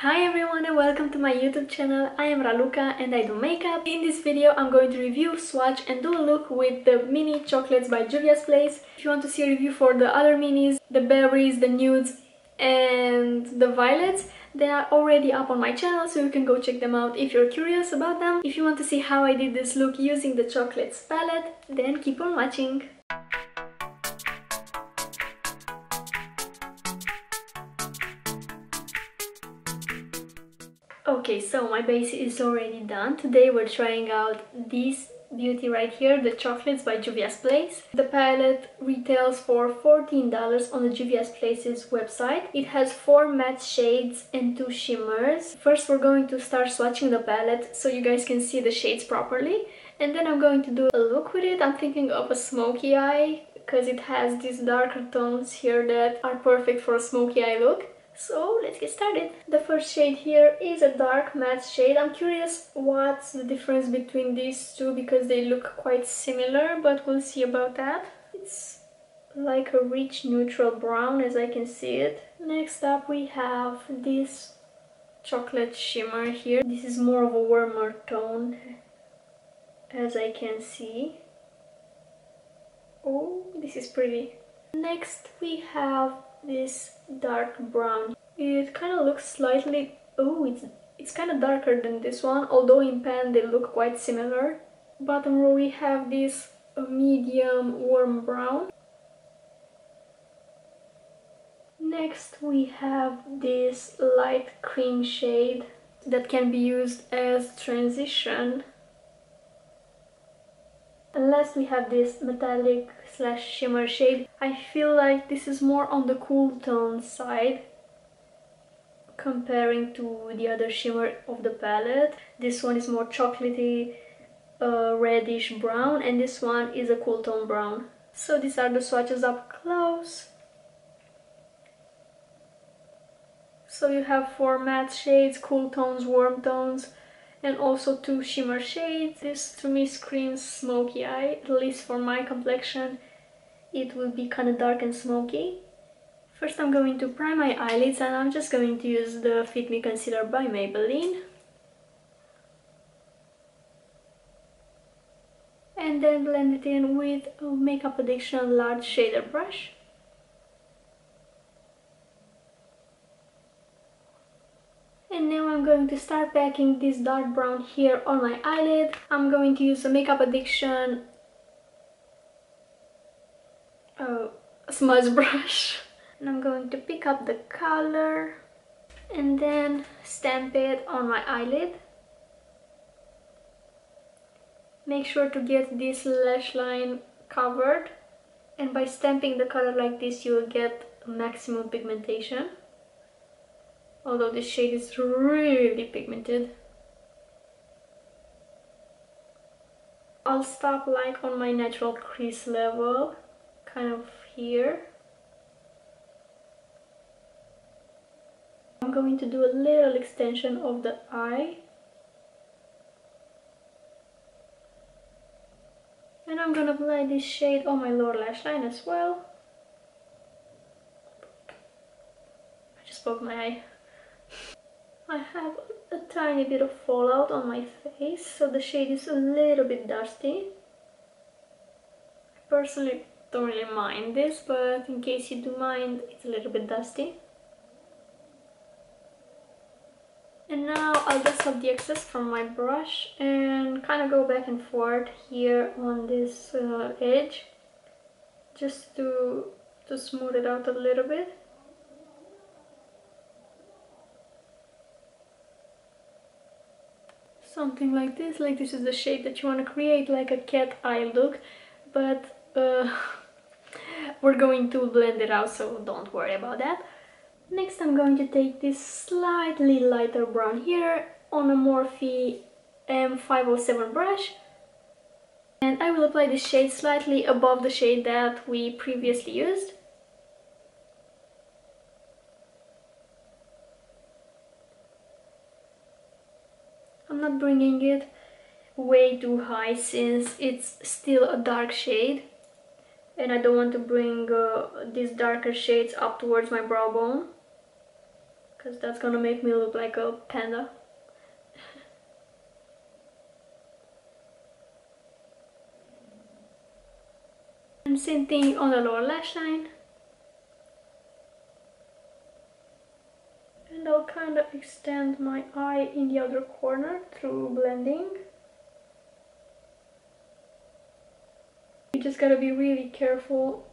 Hi everyone and welcome to my YouTube channel. I am Raluca and I do makeup. In this video I'm going to review, swatch and do a look with the mini chocolates by JUVIA'S Place. If you want to see a review for the other minis, the berries, the nudes and the violets, they are already up on my channel, so you can go check them out if you're curious about them. If you want to see how I did this look using the chocolates palette, then keep on watching. Okay, so my base is already done. Today we're trying out this beauty right here, the chocolates by JUVIA'S Place. The palette retails for $14 on the JUVIA'S Place's website. It has 4 matte shades and 2 shimmers. First we're going to start swatching the palette so you guys can see the shades properly. And then I'm going to do a look with it. I'm thinking of a smoky eye because it has these darker tones here that are perfect for a smoky eye look. So let's get started. The first shade here is a dark matte shade. I'm curious what's the difference between these two because they look quite similar, but we'll see about that. It's like a rich neutral brown as I can see it. Next up we have this chocolate shimmer here. This is more of a warmer tone as I can see. Oh, this is pretty. Next we have this dark brown. It kind of looks slightly, it's kind of darker than this one, although in pan they look quite similar. Bottom row we have this medium warm brown. Next we have this light cream shade that can be used as transition. And last we have this metallic / shimmer shade. I feel like this is more on the cool tone side comparing to the other shimmer of the palette. This one is more chocolatey, reddish brown, and this one is a cool tone brown. So these are the swatches up close. So you have 4 matte shades, cool tones, warm tones, and also 2 shimmer shades. This to me screams smoky eye, at least for my complexion. It will be kind of dark and smoky. First I'm going to prime my eyelids and I'm just going to use the Fit Me Concealer by Maybelline. And then blend it in with a Makeup Addiction large shader brush. And now I'm going to start packing this dark brown here on my eyelid. I'm going to use a Makeup Addiction smudge brush. And I'm going to pick up the color and then stamp it on my eyelid. Make sure to get this lash line covered, and by stamping the color like this you will get maximum pigmentation. Although this shade is really pigmented. I'll stop like on my natural crease level, kind of here. I'm going to do a little extension of the eye. And I'm gonna apply this shade on my lower lash line as well. I just poked my eye. I have a tiny bit of fallout on my face, so the shade is a little bit dusty. I personally don't really mind this, but in case you do mind, it's a little bit dusty. And now I'll dust off the excess from my brush and kind of go back and forth here on this edge, just to smooth it out a little bit. Something like this is the shape that you want to create, like a cat eye look, but we're going to blend it out, so don't worry about that. Next I'm going to take this slightly lighter brown here on a Morphe M507 brush, and I will apply this shade slightly above the shade that we previously used. I'm not bringing it way too high since it's still a dark shade, and I don't want to bring these darker shades up towards my brow bone. because that's gonna make me look like a panda. And same thing on the lower lash line. And I'll kind of extend my eye in the other corner through blending. You just gotta be really careful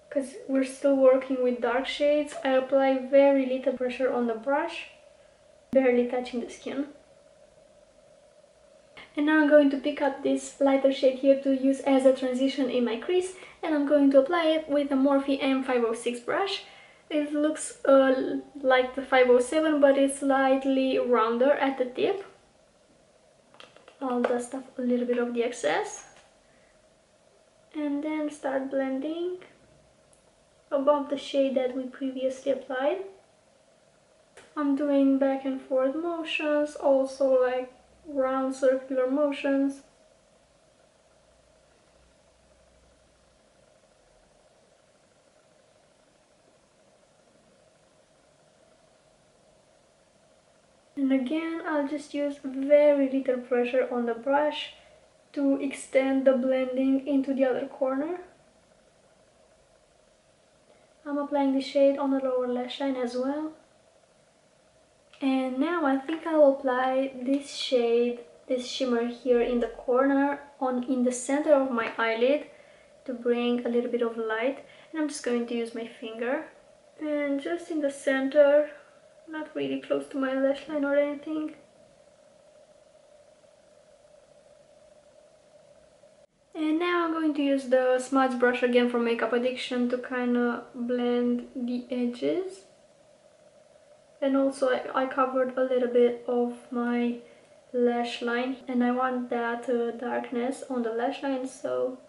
because we're still working with dark shades. I apply very little pressure on the brush, barely touching the skin. And now I'm going to pick up this lighter shade here to use as a transition in my crease, and I'm going to apply it with a Morphe M506 brush. It looks like the 507, but it's slightly rounder at the tip. I'll dust off a little bit of the excess and then start blending above the shade that we previously applied. I'm doing back and forth motions, also like round circular motions. And again, I'll just use very little pressure on the brush to extend the blending into the other corner. I'm applying the shade on the lower lash line as well. And now I think I'll apply this shade, this shimmer here in the corner, in the center of my eyelid to bring a little bit of light. And I'm just going to use my finger. And just in the center, not really close to my lash line or anything. And now I'm going to use the smudge brush again from Makeup Addiction to kind of blend the edges. And also I covered a little bit of my lash line, and I want that darkness on the lash line, so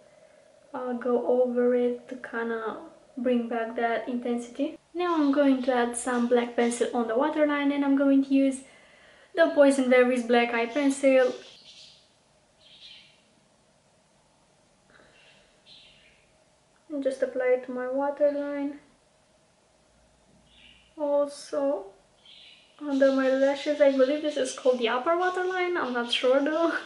I'll go over it to kind of bring back that intensity. Now I'm going to add some black pencil on the waterline, and I'm going to use the Poison Berries Black Eye Pencil. And just apply it to my waterline. Also under my lashes, I believe this is called the upper waterline, I'm not sure though.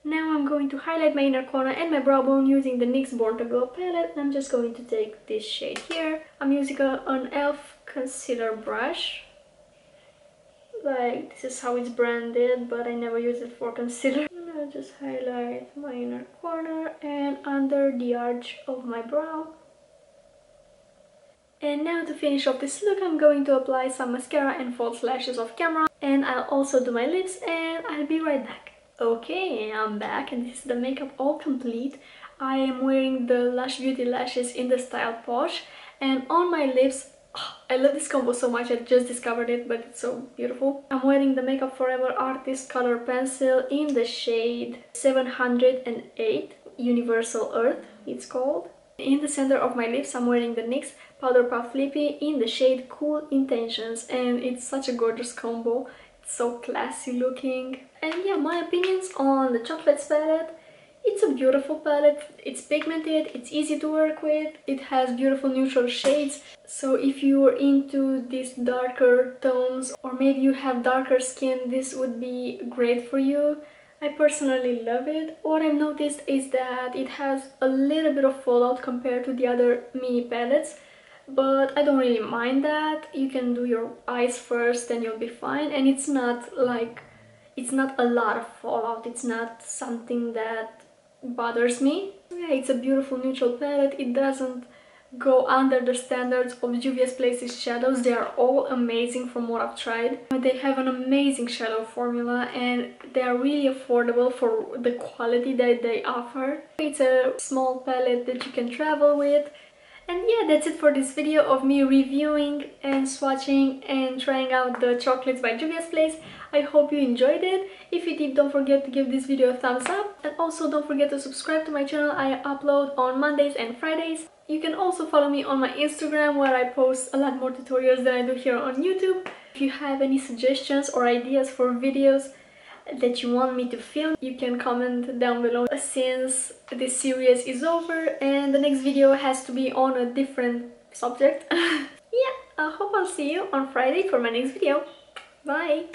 Now I'm going to highlight my inner corner and my brow bone using the NYX Portable Palette. I'm just going to take this shade here. I'm using an e.l.f. concealer brush. Like, this is how it's branded, but I never use it for concealer. And I'll just highlight my inner corner and under the arch of my brow. And now to finish off this look, I'm going to apply some mascara and false lashes off camera. And I'll also do my lips, and I'll be right back. Okay, I'm back, and this is the makeup all complete. I am wearing the Lush Beauty lashes in the style Posh, and on my lips, I love this combo so much. I just discovered it, but it's so beautiful. I'm wearing the Makeup Forever Artist Color Pencil in the shade 708, Universal Earth it's called. In the center of my lips, I'm wearing the NYX Powder Puff Lippy in the shade Cool Intentions, and it's such a gorgeous combo. It's so classy looking. And yeah, my opinions on the Chocolates palette. It's a beautiful palette, it's pigmented, it's easy to work with, it has beautiful neutral shades. So if you're into these darker tones, or maybe you have darker skin, this would be great for you. I personally love it. What I've noticed is that it has a little bit of fallout compared to the other mini palettes, but I don't really mind that. You can do your eyes first and you'll be fine, and it's not like, it's not a lot of fallout, it's not something that bothers me. Yeah, it's a beautiful neutral palette. It doesn't go under the standards of Juvia's Place's shadows. They are all amazing from what I've tried. They have an amazing shadow formula, and they are really affordable for the quality that they offer. It's a small palette that you can travel with. And yeah, that's it for this video of me reviewing and swatching and trying out the chocolates by Juvia's Place. I hope you enjoyed it. If you did, don't forget to give this video a thumbs up. And also don't forget to subscribe to my channel. I upload on Mondays and Fridays. You can also follow me on my Instagram, where I post a lot more tutorials than I do here on YouTube. If you have any suggestions or ideas for videos that you want me to film, you can comment down below, since this series is over and the next video has to be on a different subject. yeah, I hope I'll see you on Friday for my next video. Bye!